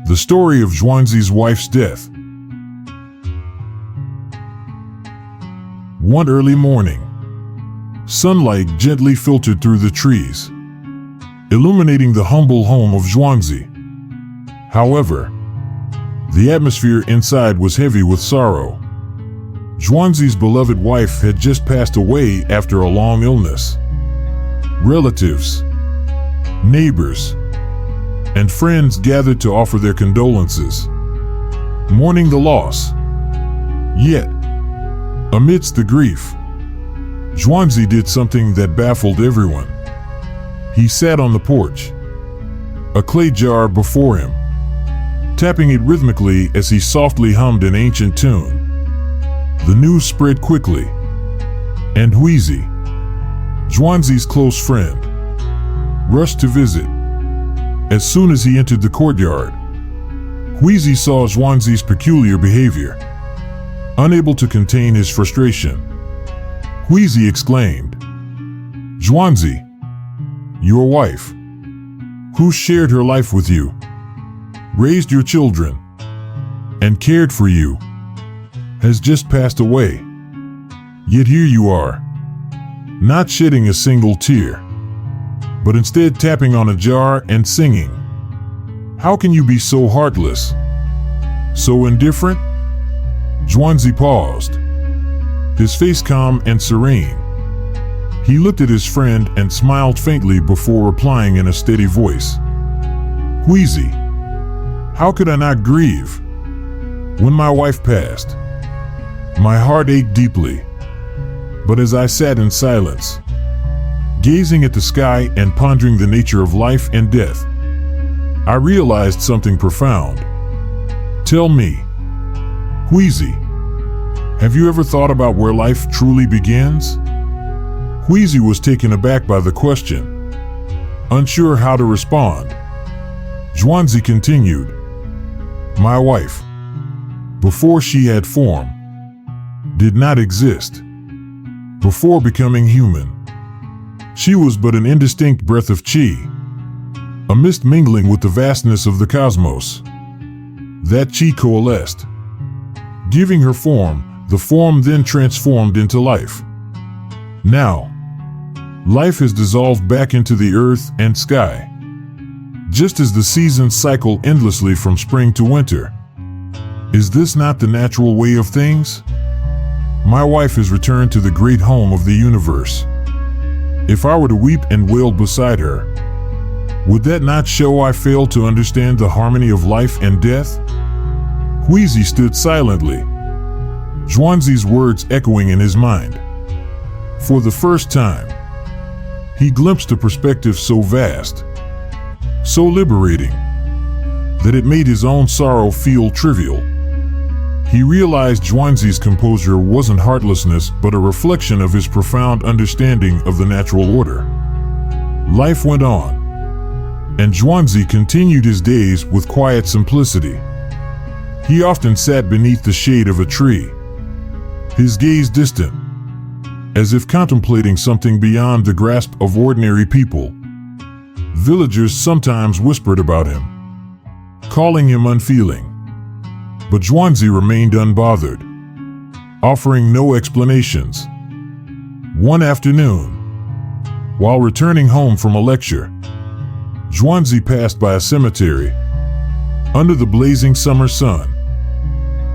The story of Zhuangzi's wife's death. One early morning, sunlight gently filtered through the trees, illuminating the humble home of Zhuangzi. However, the atmosphere inside was heavy with sorrow. Zhuangzi's beloved wife had just passed away after a long illness. Relatives, neighbors, and friends gathered to offer their condolences, mourning the loss. Yet, amidst the grief, Zhuangzi did something that baffled everyone. He sat on the porch, a clay jar before him, tapping it rhythmically as he softly hummed an ancient tune. The news spread quickly, and Huizi, Zhuangzi's close friend, rushed to visit. As soon as he entered the courtyard, Huizi saw Zhuangzi's peculiar behavior. Unable to contain his frustration, Huizi exclaimed, "Zhuangzi, your wife, who shared her life with you, raised your children, and cared for you, has just passed away. Yet here you are, not shedding a single tear, but instead tapping on a jar and singing. How can you be so heartless, so indifferent?" Zhuangzi paused, his face calm and serene. He looked at his friend and smiled faintly before replying in a steady voice, "Huizi, how could I not grieve? When my wife passed, my heart ached deeply. But as I sat in silence, gazing at the sky and pondering the nature of life and death, I realized something profound. Tell me, Huizi, have you ever thought about where life truly begins?" Huizi was taken aback by the question, unsure how to respond. Zhuangzi continued, "My wife, before she had form, did not exist. Before becoming human, she was but an indistinct breath of qi, a mist mingling with the vastness of the cosmos. That qi coalesced, giving her form. The form then transformed into life. Now, life has dissolved back into the earth and sky. Just as the seasons cycle endlessly from spring to winter. Is this not the natural way of things? My wife has returned to the great home of the universe. If I were to weep and wail beside her, would that not show I fail to understand the harmony of life and death?" Huizi stood silently, Zhuangzi's words echoing in his mind. For the first time, he glimpsed a perspective so vast, so liberating, that it made his own sorrow feel trivial. He realized Zhuangzi's composure wasn't heartlessness but a reflection of his profound understanding of the natural order. Life went on, and Zhuangzi continued his days with quiet simplicity. He often sat beneath the shade of a tree, his gaze distant, as if contemplating something beyond the grasp of ordinary people. Villagers sometimes whispered about him, calling him unfeeling. But Zhuangzi remained unbothered, offering no explanations. One afternoon, while returning home from a lecture, Zhuangzi passed by a cemetery. Under the blazing summer sun,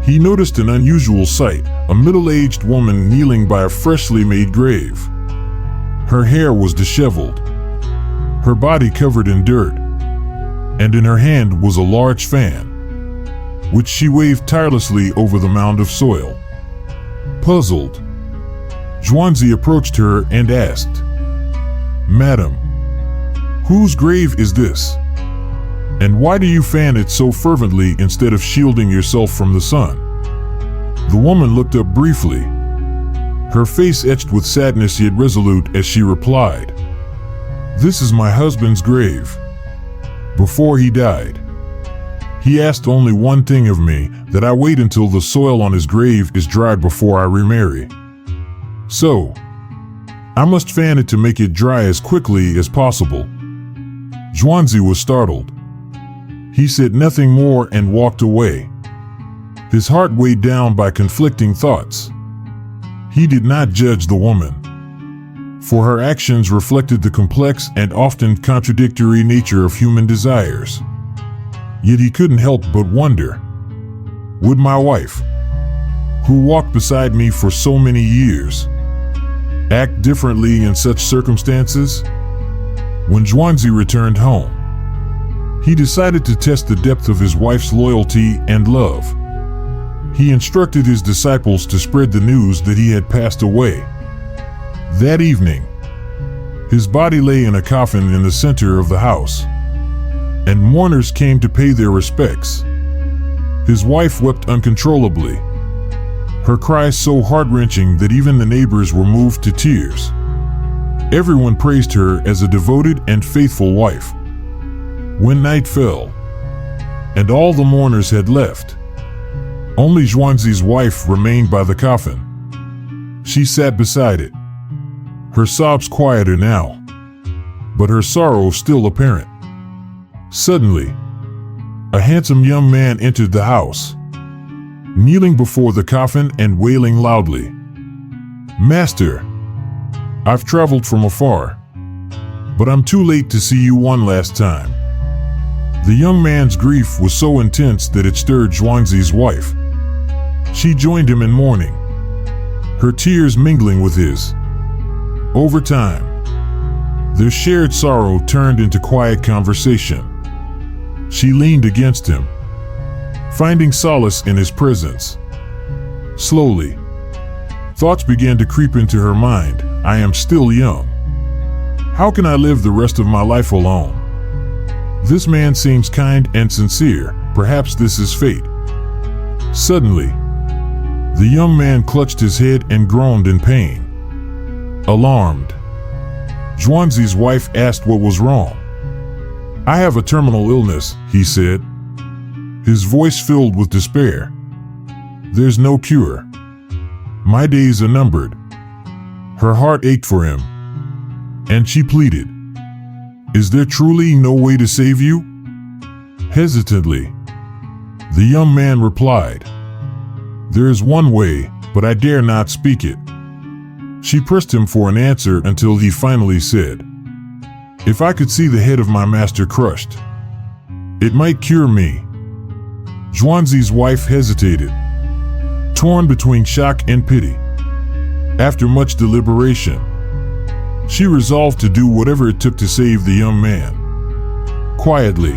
he noticed an unusual sight, a middle-aged woman kneeling by a freshly made grave. Her hair was disheveled, her body covered in dirt, and in her hand was a large fan, which she waved tirelessly over the mound of soil. Puzzled, Zhuangzi approached her and asked, "Madam, whose grave is this? And why do you fan it so fervently instead of shielding yourself from the sun?" The woman looked up briefly, her face etched with sadness yet resolute as she replied, "This is my husband's grave. Before he died, he asked only one thing of me, that I wait until the soil on his grave is dried before I remarry. So, I must fan it to make it dry as quickly as possible." Zhuangzi was startled. He said nothing more and walked away, his heart weighed down by conflicting thoughts. He did not judge the woman, for her actions reflected the complex and often contradictory nature of human desires. Yet he couldn't help but wonder, would my wife, who walked beside me for so many years, act differently in such circumstances? When Zhuangzi returned home, he decided to test the depth of his wife's loyalty and love. He instructed his disciples to spread the news that he had passed away. That evening, his body lay in a coffin in the center of the house, and mourners came to pay their respects. His wife wept uncontrollably, her cries so heart-wrenching that even the neighbors were moved to tears. Everyone praised her as a devoted and faithful wife. When night fell, and all the mourners had left, only Zhuangzi's wife remained by the coffin. She sat beside it, her sobs quieter now, but her sorrow still apparent. Suddenly, a handsome young man entered the house, kneeling before the coffin and wailing loudly, "Master, I've traveled from afar, but I'm too late to see you one last time." The young man's grief was so intense that it stirred Zhuangzi's wife. She joined him in mourning, her tears mingling with his. Over time, their shared sorrow turned into quiet conversation. She leaned against him, finding solace in his presence. Slowly, thoughts began to creep into her mind. I am still young. How can I live the rest of my life alone? This man seems kind and sincere. Perhaps this is fate. Suddenly, the young man clutched his head and groaned in pain. Alarmed, Zhuangzi's wife asked what was wrong. "I have a terminal illness," he said, his voice filled with despair. "There's no cure. My days are numbered." Her heart ached for him, and she pleaded, "Is there truly no way to save you?" Hesitantly, the young man replied, "There is one way, but I dare not speak it." She pressed him for an answer until he finally said, "If I could see the head of my master crushed, it might cure me." Zhuangzi's wife hesitated, torn between shock and pity. After much deliberation, she resolved to do whatever it took to save the young man. Quietly,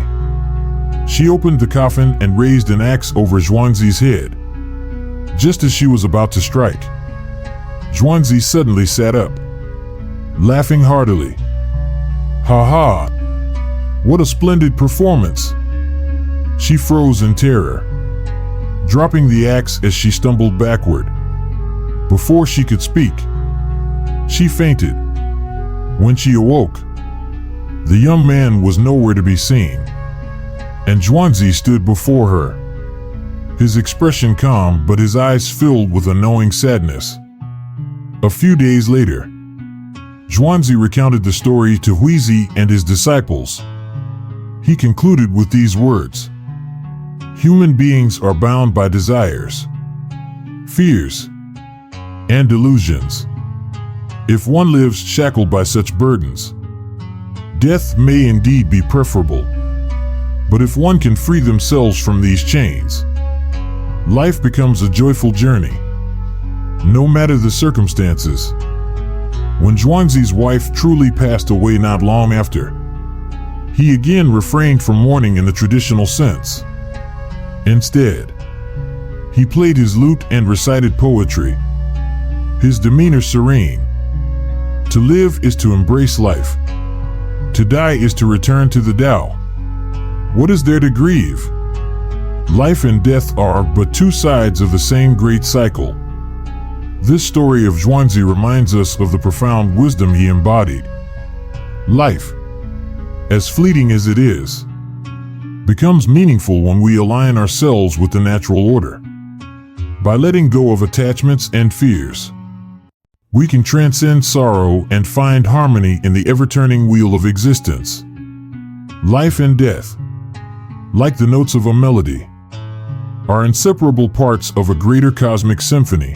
she opened the coffin and raised an axe over Zhuangzi's head. Just as she was about to strike, Zhuangzi suddenly sat up, laughing heartily. "Ha ha! What a splendid performance!" She froze in terror, dropping the axe as she stumbled backward. Before she could speak, she fainted. When she awoke, the young man was nowhere to be seen, and Zhuangzi stood before her, his expression calm but his eyes filled with a knowing sadness. A few days later, Zhuangzi recounted the story to Huizi and his disciples. He concluded with these words: "Human beings are bound by desires, fears, and delusions. If one lives shackled by such burdens, death may indeed be preferable. But if one can free themselves from these chains, life becomes a joyful journey, no matter the circumstances." When Zhuangzi's wife truly passed away not long after, he again refrained from mourning in the traditional sense. Instead, he played his lute and recited poetry, his demeanor serene. To live is to embrace life. To die is to return to the Tao. What is there to grieve? Life and death are but two sides of the same great cycle. This story of Zhuangzi reminds us of the profound wisdom he embodied. Life, as fleeting as it is, becomes meaningful when we align ourselves with the natural order. By letting go of attachments and fears, we can transcend sorrow and find harmony in the ever-turning wheel of existence. Life and death, like the notes of a melody, are inseparable parts of a greater cosmic symphony.